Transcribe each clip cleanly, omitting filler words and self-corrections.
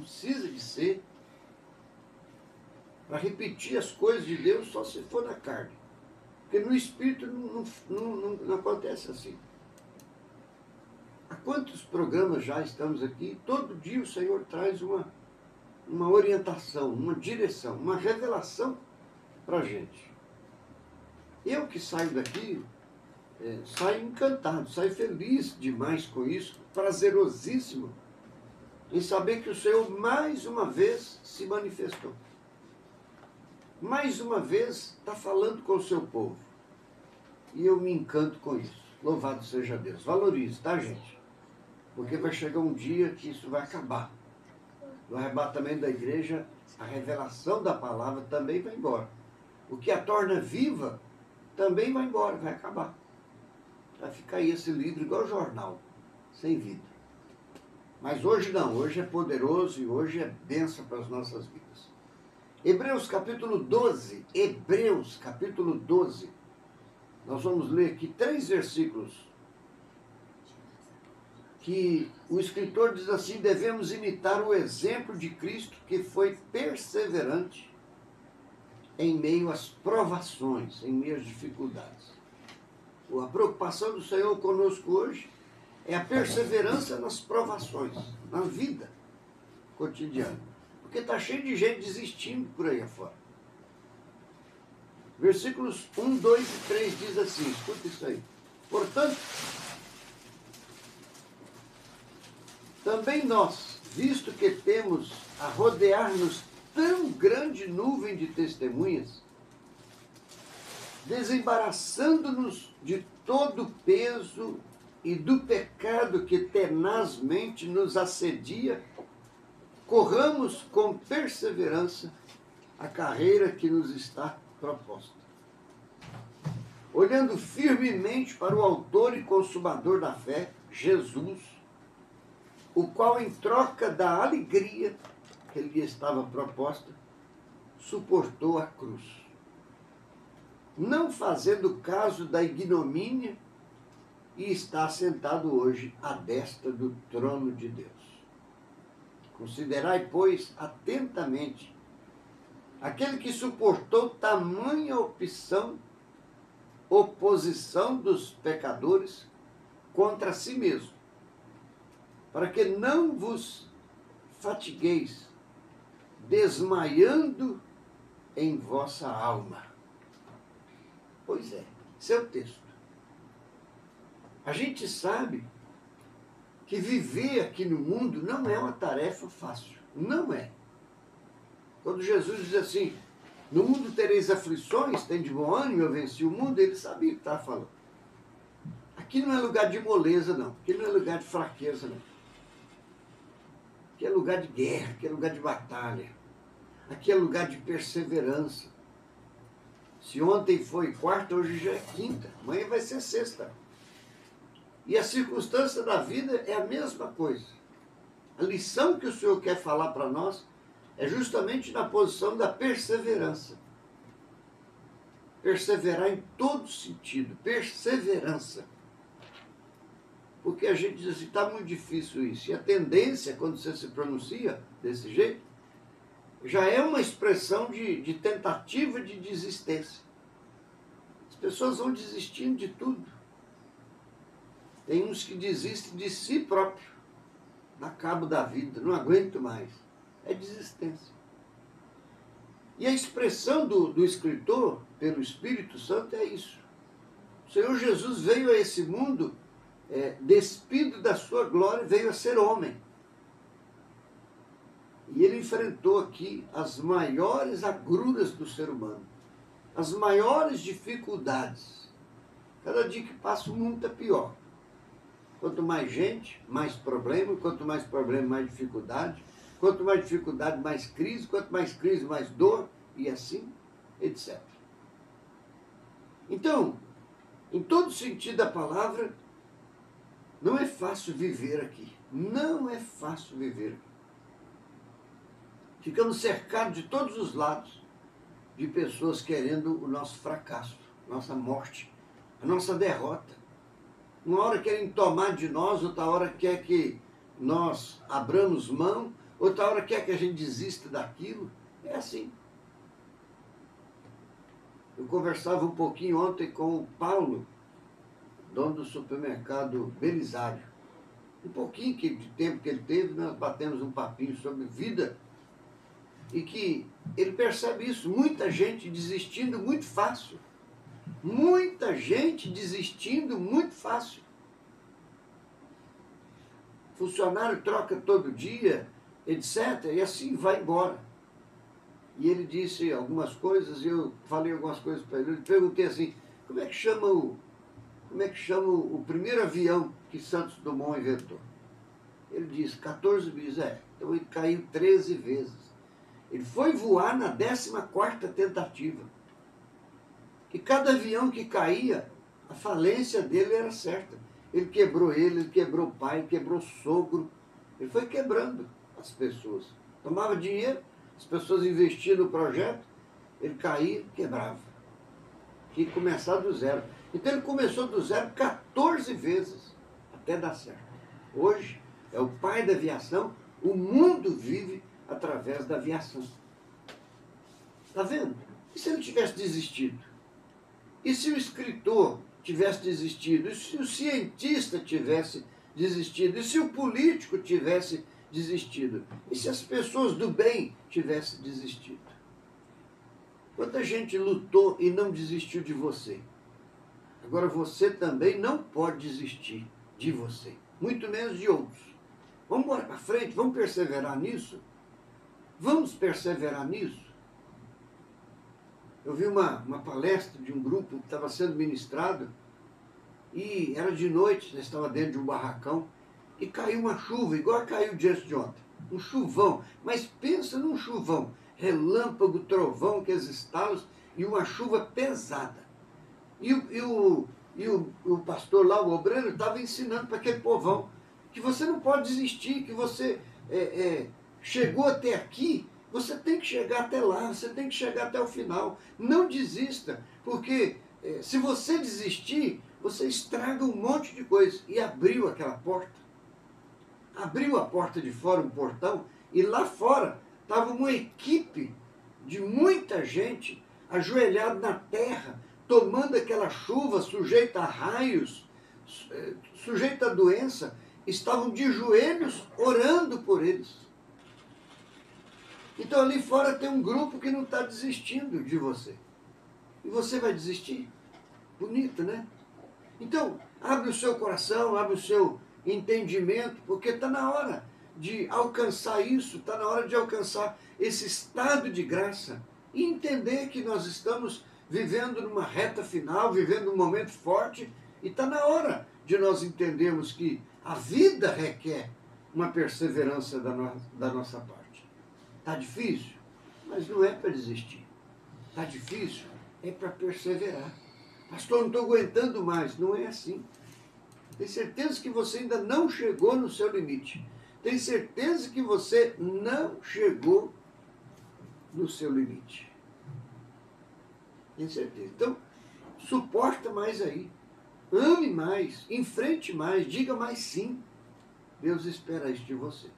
precisa de ser para repetir as coisas de Deus só se for na carne. Porque no Espírito não acontece assim. Há quantos programas já estamos aqui? Todo dia o Senhor traz uma orientação, uma direção, uma revelação para a gente. Eu que saio daqui, saio encantado, saio feliz demais com isso, prazerosíssimo em saber que o Senhor mais uma vez se manifestou. Mais uma vez está falando com o seu povo. E eu me encanto com isso. Louvado seja Deus. Valorize, tá, gente? Porque vai chegar um dia que isso vai acabar. No arrebatamento da igreja, a revelação da palavra também vai embora. O que a torna viva também vai embora, vai acabar. Vai ficar aí esse livro igual jornal, sem vida. Mas hoje não, hoje é poderoso e hoje é bênção para as nossas vidas. Hebreus capítulo 12, Hebreus capítulo 12. Nós vamos ler aqui 3 versículos que o escritor diz assim: devemos imitar o exemplo de Cristo, que foi perseverante em meio às provações, em meio às dificuldades. A preocupação do Senhor conosco hoje é a perseverança nas provações, na vida cotidiana. Porque está cheio de gente desistindo por aí afora. Versículos 1, 2 e 3 diz assim, escuta isso aí. Portanto, também nós, visto que temos a rodear-nos tão grande nuvem de testemunhas, desembaraçando-nos de todo o peso e do pecado que tenazmente nos assedia, corramos com perseverança a carreira que nos está proposta. Olhando firmemente para o autor e consumador da fé, Jesus, o qual, em troca da alegria que lhe estava proposta, suportou a cruz, não fazendo caso da ignomínia, e está sentado hoje à destra do trono de Deus. Considerai, pois, atentamente aquele que suportou tamanha oposição dos pecadores contra si mesmo, para que não vos fatigueis, desmaiando em vossa alma. Pois é, esse é o texto. A gente sabe que viver aqui no mundo não é uma tarefa fácil. Não é. Quando Jesus diz assim, no mundo tereis aflições, tem de bom ânimo, eu venci o mundo, ele sabia o que estava falando. Aqui não é lugar de moleza, não. Aqui não é lugar de fraqueza, não. Aqui é lugar de guerra, aqui é lugar de batalha. Aqui é lugar de perseverança. Se ontem foi quarta, hoje já é quinta. Amanhã vai ser sexta. E a circunstância da vida é a mesma coisa. A lição que o Senhor quer falar para nós é justamente na posição da perseverança. Perseverar em todo sentido. Perseverança. Porque a gente diz assim, está muito difícil isso. E a tendência, quando você se pronuncia desse jeito, já é uma expressão de tentativa de desistência. As pessoas vão desistindo de tudo. Tem uns que desistem de si próprio, na cabo da vida, não aguento mais. É desistência. E a expressão do escritor, pelo Espírito Santo, é isso. O Senhor Jesus veio a esse mundo, despido da sua glória, veio a ser homem. E ele enfrentou aqui as maiores agruras do ser humano, as maiores dificuldades. Cada dia que passa o mundo está pior. Quanto mais gente, mais problema. Quanto mais problema, mais dificuldade. Quanto mais dificuldade, mais crise. Quanto mais crise, mais dor. E assim, etc. Então, em todo sentido da palavra, não é fácil viver aqui. Não é fácil viver aqui. Ficamos cercados de todos os lados de pessoas querendo o nosso fracasso, nossa morte, a nossa derrota. Uma hora querem tomar de nós, outra hora quer que nós abramos mão, outra hora quer que a gente desista daquilo. É assim. Eu conversava um pouquinho ontem com o Paulo, dono do supermercado Belisário. Um pouquinho de tempo que ele teve, nós batemos um papinho sobre vida. E que ele percebe isso, muita gente desistindo muito fácil. Muita gente desistindo muito fácil. Funcionário troca todo dia, etc. E assim vai embora. E ele disse algumas coisas, e eu falei algumas coisas para ele. Eu perguntei assim, como é que chama o primeiro avião que Santos Dumont inventou? Ele disse, 14 vezes. Então ele caiu 13 vezes. Ele foi voar na 14ª tentativa. E cada avião que caía, a falência dele era certa. Ele quebrou o pai, quebrou o sogro. Ele foi quebrando as pessoas. Tomava dinheiro, as pessoas investiam no projeto, ele caía, quebrava. Tinha que começar do zero. Então ele começou do zero 14 vezes, até dar certo. Hoje é o pai da aviação, o mundo vive através da aviação. Está vendo? E se ele tivesse desistido? E se o escritor tivesse desistido? E se o cientista tivesse desistido? E se o político tivesse desistido? E se as pessoas do bem tivessem desistido? Quanta gente lutou e não desistiu de você? Agora você também não pode desistir de você, muito menos de outros. Vamos embora para frente, vamos perseverar nisso? Vamos perseverar nisso? Eu vi uma palestra de um grupo que estava sendo ministrado e era de noite, nós estávamos dentro de um barracão e caiu uma chuva, igual caiu diante de ontem. Um chuvão, mas pensa num chuvão, relâmpago, trovão, aqueles estalos e uma chuva pesada. E o pastor lá, o obreiro, estava ensinando para aquele povão que você não pode desistir, que você chegou até aqui, você tem que chegar até lá, você tem que chegar até o final. Não desista, porque se você desistir, você estraga um monte de coisa. E abriu aquela porta. Abriu a porta de fora, um portão, e lá fora estava uma equipe de muita gente ajoelhada na terra, tomando aquela chuva, sujeita a raios, sujeita a doença, estavam de joelhos orando por eles. Então ali fora tem um grupo que não está desistindo de você. E você vai desistir? Bonito, né? Então, abre o seu coração, abre o seu entendimento, porque está na hora de alcançar isso, está na hora de alcançar esse estado de graça e entender que nós estamos vivendo numa reta final, vivendo um momento forte, e está na hora de nós entendermos que a vida requer uma perseverança da nossa parte. Está difícil? Mas não é para desistir. Está difícil? É para perseverar. Pastor, não estou aguentando mais. Não é assim. Tem certeza que você ainda não chegou no seu limite. Tem certeza que você não chegou no seu limite. Tem certeza. Então, suporta mais aí. Ame mais. Enfrente mais. Diga mais sim. Deus espera isso de você.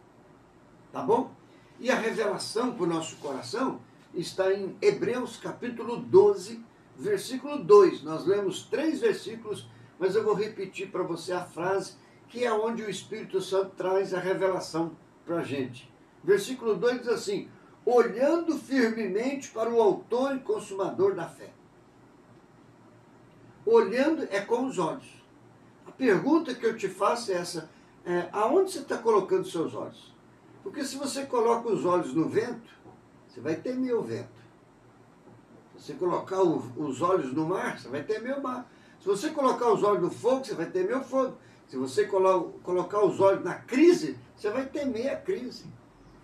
Tá bom? E a revelação para o nosso coração está em Hebreus capítulo 12, versículo 2. Nós lemos 3 versículos, mas eu vou repetir para você a frase, que é onde o Espírito Santo traz a revelação para a gente. Versículo 2 diz assim: olhando firmemente para o autor e consumador da fé. Olhando é com os olhos. A pergunta que eu te faço é essa: aonde você está colocando seus olhos? Porque se você coloca os olhos no vento, você vai temer o vento. Se você colocar os olhos no mar, você vai temer o mar. Se você colocar os olhos no fogo, você vai temer o fogo. Se você colocar os olhos na crise, você vai temer a crise.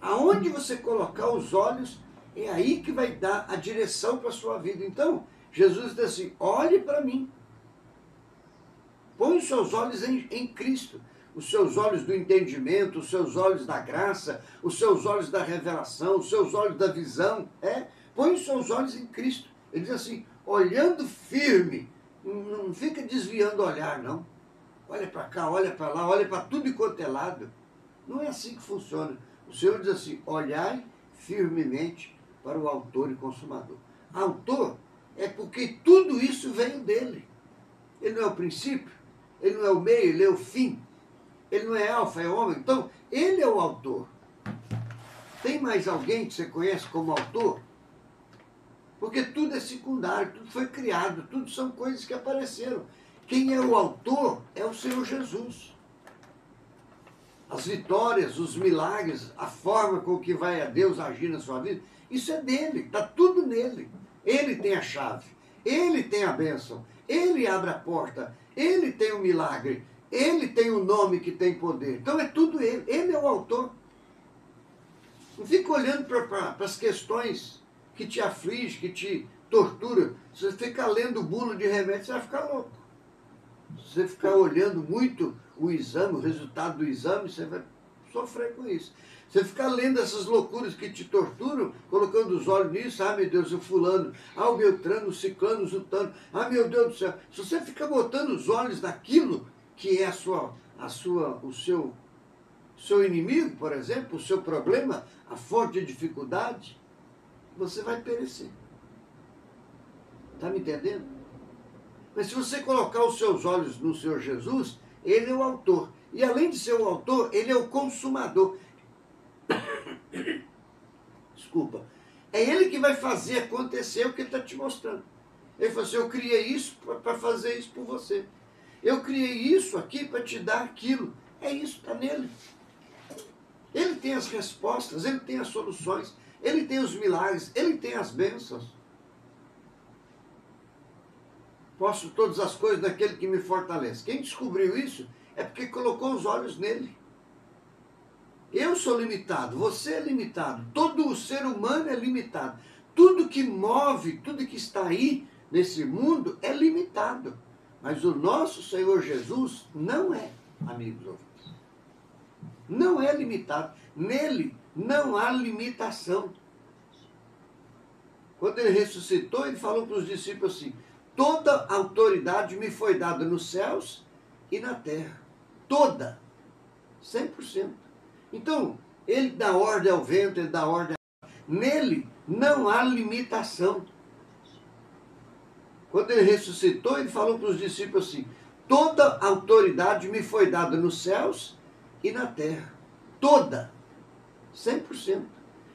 Aonde você colocar os olhos, é aí que vai dar a direção para a sua vida. Então, Jesus diz assim: olhe para mim. Põe os seus olhos em Cristo. Os seus olhos do entendimento, os seus olhos da graça, os seus olhos da revelação, os seus olhos da visão. Põe os seus olhos em Cristo. Ele diz assim: olhando firme. Não fica desviando o olhar, não. Olha para cá, olha para lá, olha para tudo e quanto é lado. Não é assim que funciona. O Senhor diz assim: olhai firmemente para o autor e consumador. Autor é porque tudo isso veio dele. Ele não é o princípio, ele não é o meio, ele é o fim. Ele não é alfa, é ômega. Então, ele é o autor. Tem mais alguém que você conhece como autor? Porque tudo é secundário, tudo foi criado, tudo são coisas que apareceram. Quem é o autor é o Senhor Jesus. As vitórias, os milagres, a forma com que vai a Deus agir na sua vida, isso é dele, está tudo nele. Ele tem a chave, ele tem a bênção, ele abre a porta, ele tem o milagre, ele tem o nome que tem poder. Então é tudo ele é o autor. Não fica olhando para as questões que te afligem, que te torturam. Se você ficar lendo bula de remédio, você vai ficar louco. Se você ficar olhando muito o exame, o resultado do exame, você vai sofrer com isso. Você ficar lendo essas loucuras que te torturam, colocando os olhos nisso, ah, meu Deus, o fulano, ah, o Beltrano, o Ciclano, o Zutano, ah, meu Deus do céu. Se você ficar botando os olhos naquilo que é o seu inimigo, por exemplo, o seu problema, a fonte de dificuldade, você vai perecer. Está me entendendo? Mas se você colocar os seus olhos no Senhor Jesus, ele é o autor. E além de ser o autor, ele é o consumador. Desculpa. É ele que vai fazer acontecer o que ele está te mostrando. Ele falou assim: eu criei isso para fazer isso por você. Eu criei isso aqui para te dar aquilo. É isso, está nele. Ele tem as respostas, ele tem as soluções, ele tem os milagres, ele tem as bênçãos. Posso todas as coisas daquele que me fortalece. Quem descobriu isso é porque colocou os olhos nele. Eu sou limitado, você é limitado, todo o ser humano é limitado. Tudo que move, tudo que está aí nesse mundo é limitado. Mas o nosso Senhor Jesus não é, amigos ouvintes. Não é limitado. Nele não há limitação. Quando ele ressuscitou, ele falou para os discípulos assim: toda autoridade me foi dada nos céus e na terra. Toda. 100%. Então, ele dá ordem ao vento, ele dá ordem à... Nele não há limitação. Quando ele ressuscitou, ele falou para os discípulos assim: toda autoridade me foi dada nos céus e na terra. Toda. 100%.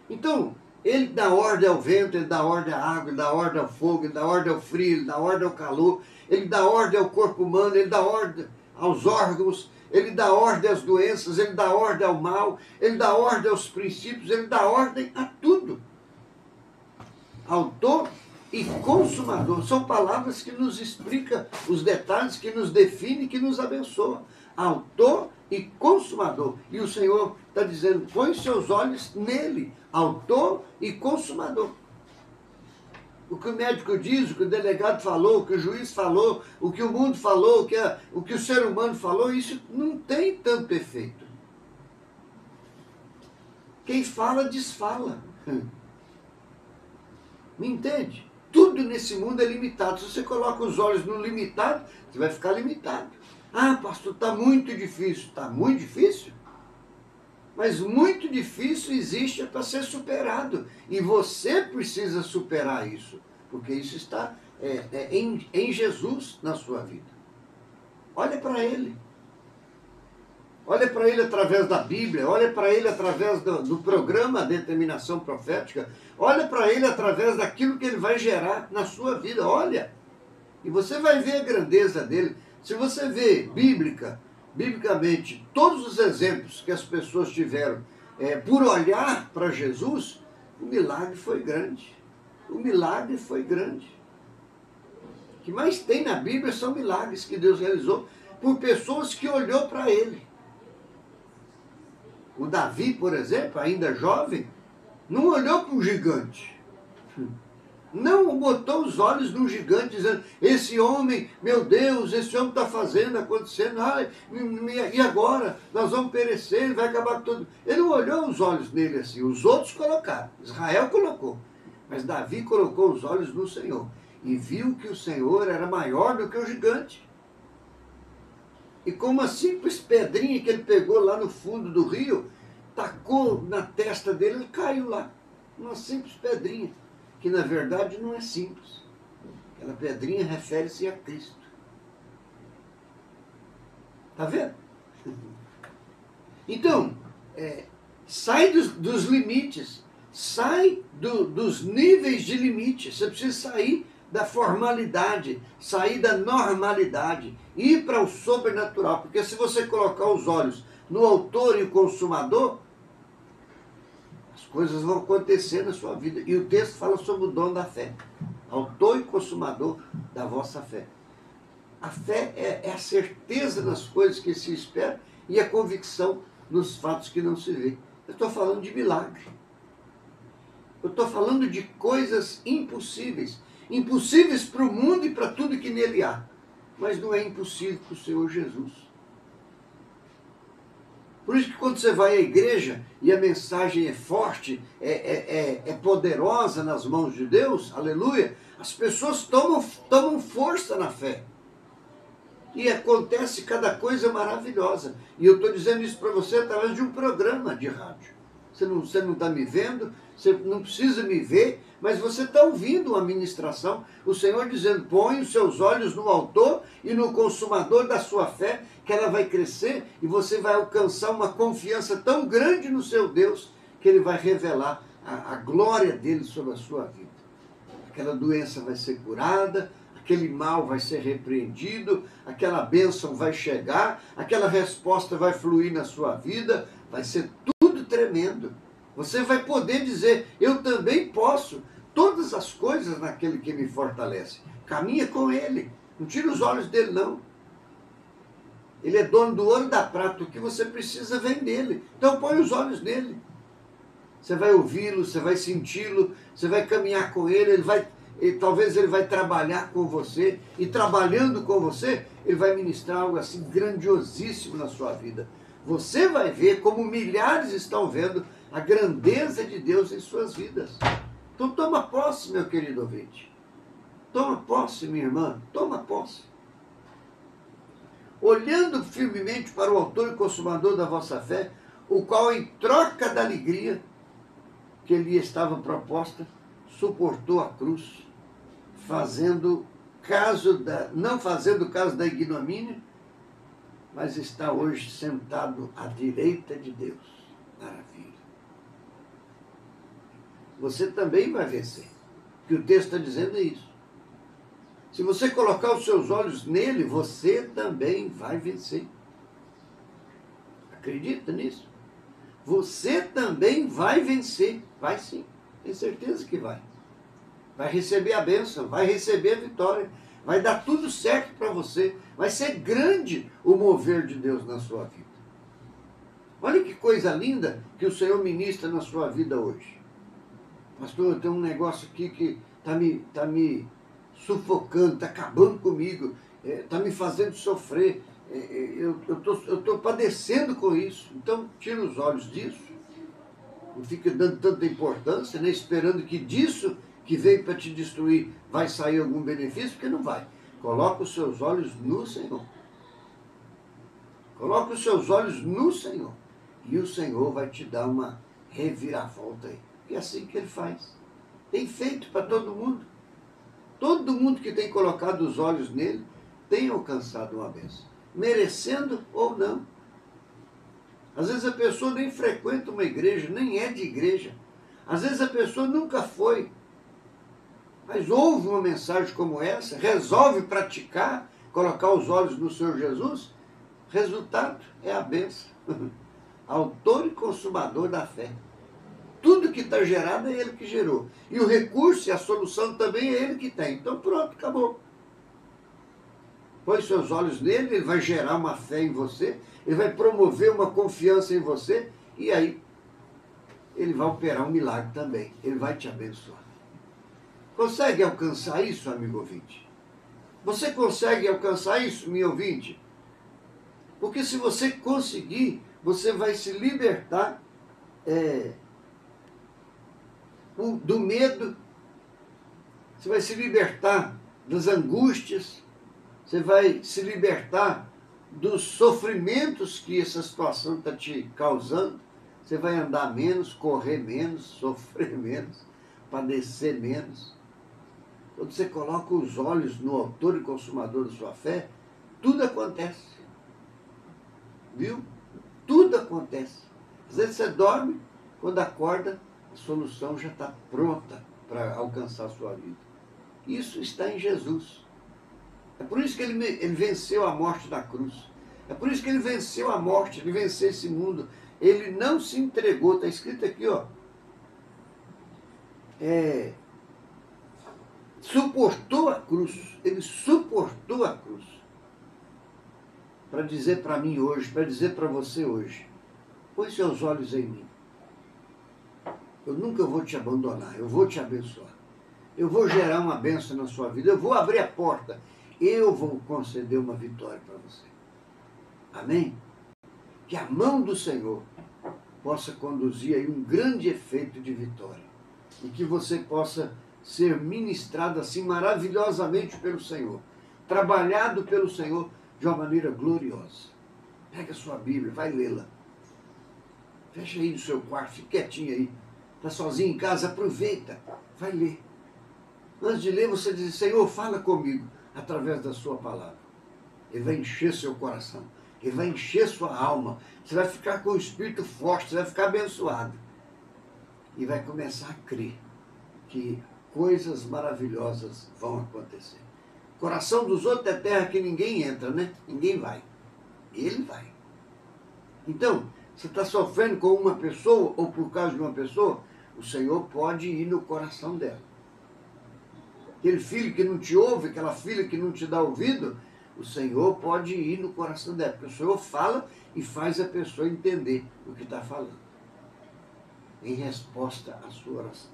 Então, ele dá ordem ao vento, ele dá ordem à água, ele dá ordem ao fogo, ele dá ordem ao frio, ele dá ordem ao calor, ele dá ordem ao corpo humano, ele dá ordem aos órgãos, ele dá ordem às doenças, ele dá ordem ao mal, ele dá ordem aos princípios, ele dá ordem a tudo. Autor e consumador são palavras que nos explicam os detalhes, que nos definem, que nos abençoam. Autor e consumador. E o Senhor está dizendo: põe seus olhos nele, autor e consumador. O que o médico diz, o que o delegado falou, o que o juiz falou, o que o mundo falou, o que o ser humano falou, isso não tem tanto efeito. Quem fala, desfala. Me entende? Tudo nesse mundo é limitado. Se você coloca os olhos no limitado, você vai ficar limitado. Ah, pastor, está muito difícil. Está muito difícil? Mas muito difícil existe para ser superado. E você precisa superar isso. Porque isso está em Jesus na sua vida. Olha para ele. Olha para ele através da Bíblia. Olha para ele através do programa Determinação Profética. Olha para ele através daquilo que ele vai gerar na sua vida. Olha. E você vai ver a grandeza dele. Se você vê biblicamente, todos os exemplos que as pessoas tiveram por olhar para Jesus, o milagre foi grande. O milagre foi grande. O que mais tem na Bíblia são milagres que Deus realizou por pessoas que olhou para ele. O Davi, por exemplo, ainda jovem, não olhou para um gigante. Não botou os olhos num gigante dizendo: esse homem, meu Deus, esse homem está fazendo, acontecendo, e agora? Nós vamos perecer, vai acabar com tudo. Ele não olhou os olhos nele assim, os outros colocaram, Israel colocou. Mas Davi colocou os olhos no Senhor e viu que o Senhor era maior do que o gigante. E com uma simples pedrinha que ele pegou lá no fundo do rio, tacou na testa dele, ele caiu lá. Uma simples pedrinha, que na verdade não é simples. Aquela pedrinha refere-se a Cristo. Está vendo? Então, sai dos limites, sai dos níveis de limite. Você precisa sair da formalidade, sair da normalidade, ir para o sobrenatural. Porque se você colocar os olhos no autor e o consumador, as coisas vão acontecer na sua vida. E o texto fala sobre o dom da fé. Autor e consumador da vossa fé. A fé é a certeza das coisas que se espera e a convicção nos fatos que não se vê. Eu estou falando de milagre. Eu estou falando de coisas impossíveis. Impossíveis para o mundo e para tudo que nele há. Mas não é impossível para o Senhor Jesus. Por isso que quando você vai à igreja e a mensagem é forte, é poderosa nas mãos de Deus, aleluia, as pessoas tomam força na fé. E acontece cada coisa maravilhosa. E eu estou dizendo isso para você através de um programa de rádio. Você não está me vendo, você não precisa me ver, mas você está ouvindo uma ministração. O Senhor dizendo, põe os seus olhos no autor e no consumador da sua fé, que ela vai crescer e você vai alcançar uma confiança tão grande no seu Deus, que Ele vai revelar a glória dEle sobre a sua vida. Aquela doença vai ser curada, aquele mal vai ser repreendido, aquela bênção vai chegar, aquela resposta vai fluir na sua vida, vai ser tudo tremendo. Você vai poder dizer, eu também posso, todas as coisas naquele que me fortalece. Caminha com Ele, não tira os olhos dele não. Ele é dono do ouro e da prata, o que você precisa vem dele. Então põe os olhos nele. Você vai ouvi-lo, você vai senti-lo, você vai caminhar com ele, talvez ele vai trabalhar com você, e trabalhando com você, ele vai ministrar algo assim grandiosíssimo na sua vida. Você vai ver como milhares estão vendo a grandeza de Deus em suas vidas. Então toma posse, meu querido ouvinte. Toma posse, minha irmã, toma posse. Olhando firmemente para o autor e consumador da vossa fé, o qual em troca da alegria que lhe estava proposta, suportou a cruz, não fazendo caso da ignomínia, mas está hoje sentado à direita de Deus. Maravilha. Você também vai vencer. O que o texto está dizendo é isso. Se você colocar os seus olhos nele, você também vai vencer. Acredita nisso? Você também vai vencer. Vai sim. Tenho certeza que vai. Vai receber a bênção, vai receber a vitória. Vai dar tudo certo para você. Vai ser grande o mover de Deus na sua vida. Olha que coisa linda que o Senhor ministra na sua vida hoje. Pastor, tem um negócio aqui que está me sufocando, está acabando comigo, está me fazendo sofrer, eu estou padecendo com isso. Então, tira os olhos disso, não fica dando tanta importância, né, esperando que disso que veio para te destruir vai sair algum benefício, porque não vai. Coloca os seus olhos no Senhor. Coloca os seus olhos no Senhor. E o Senhor vai te dar uma reviravolta aí. E é assim que Ele faz. Tem feito para todo mundo. Todo mundo que tem colocado os olhos nele tem alcançado uma bênção. Merecendo ou não. Às vezes a pessoa nem frequenta uma igreja, nem é de igreja. Às vezes a pessoa nunca foi. Mas ouve uma mensagem como essa, resolve praticar, colocar os olhos no Senhor Jesus, resultado é a bênção. Autor e consumador da fé. Tudo que está gerado é Ele que gerou. E o recurso e a solução também é Ele que tem. Então pronto, acabou. Põe seus olhos nele, Ele vai gerar uma fé em você, Ele vai promover uma confiança em você, e aí Ele vai operar um milagre também. Ele vai te abençoar. Consegue alcançar isso, amigo ouvinte? Você consegue alcançar isso, meu ouvinte? Porque se você conseguir, você vai se libertar do medo, você vai se libertar das angústias, você vai se libertar dos sofrimentos que essa situação está te causando, Você vai andar menos, correr menos, sofrer menos, padecer menos. Quando você coloca os olhos no autor e consumador da sua fé, tudo acontece. Viu? Tudo acontece. Às vezes você dorme, quando acorda, a solução já está pronta para alcançar a sua vida. Isso está em Jesus. É por isso que ele venceu a morte na cruz. É por isso que ele venceu a morte, ele venceu esse mundo. Ele não se entregou, está escrito aqui, ó. Suportou a cruz. Ele suportou a cruz. Para dizer para mim hoje, para dizer para você hoje, põe seus olhos em mim. Eu nunca vou te abandonar, eu vou te abençoar. Eu vou gerar uma bênção na sua vida, eu vou abrir a porta, eu vou conceder uma vitória para você. Amém? Que a mão do Senhor possa conduzir aí um grande efeito de vitória. E que você possa ser ministrado assim maravilhosamente pelo Senhor. Trabalhado pelo Senhor de uma maneira gloriosa. Pega a sua Bíblia, vai lê-la. Fecha aí no seu quarto, fique quietinho aí. Está sozinho em casa, aproveita, vai ler. Antes de ler, você diz, Senhor, fala comigo através da sua palavra. Ele vai encher seu coração. Ele vai encher sua alma. Você vai ficar com o espírito forte, você vai ficar abençoado. E vai começar a crer que coisas maravilhosas vão acontecer. Coração dos outros é terra que ninguém entra, né? Ninguém vai. Ele vai. Então, você está sofrendo com uma pessoa ou por causa de uma pessoa, o Senhor pode ir no coração dela. Aquele filho que não te ouve, aquela filha que não te dá ouvido, o Senhor pode ir no coração dela, porque o Senhor fala e faz a pessoa entender o que está falando. Em resposta à sua oração.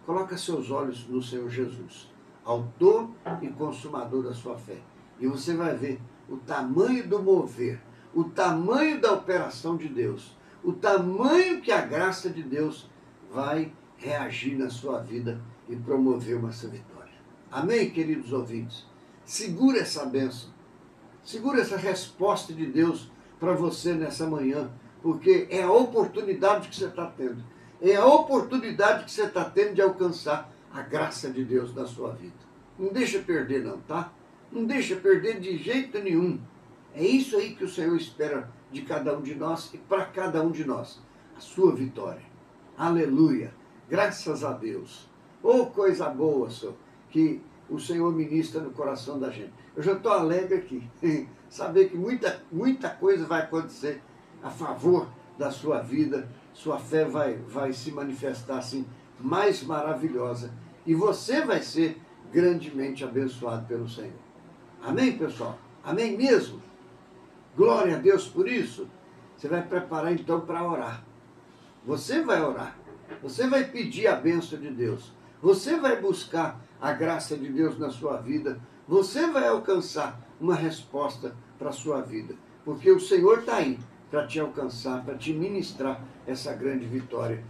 Coloca seus olhos no Senhor Jesus, autor e consumador da sua fé. E você vai ver o tamanho do mover, o tamanho da operação de Deus, o tamanho que a graça de Deus vai reagir na sua vida e promover uma vitória. Amém, queridos ouvintes? Segura essa bênção. Segura essa resposta de Deus para você nessa manhã, porque é a oportunidade que você está tendo. É a oportunidade que você está tendo de alcançar a graça de Deus na sua vida. Não deixa perder não, tá? Não deixa perder de jeito nenhum. É isso aí que o Senhor espera de cada um de nós e para cada um de nós. A sua vitória. Aleluia. Graças a Deus. Oh, coisa boa, Senhor, que o Senhor ministra no coração da gente. Eu já estou alegre aqui. Saber que muita coisa vai acontecer a favor da sua vida. Sua fé vai se manifestar assim, mais maravilhosa. E você vai ser grandemente abençoado pelo Senhor. Amém, pessoal? Amém mesmo? Glória a Deus por isso. Você vai preparar então para orar. Você vai orar. Você vai pedir a bênção de Deus. Você vai buscar a graça de Deus na sua vida. Você vai alcançar uma resposta para a sua vida. Porque o Senhor está aí para te alcançar, para te ministrar essa grande vitória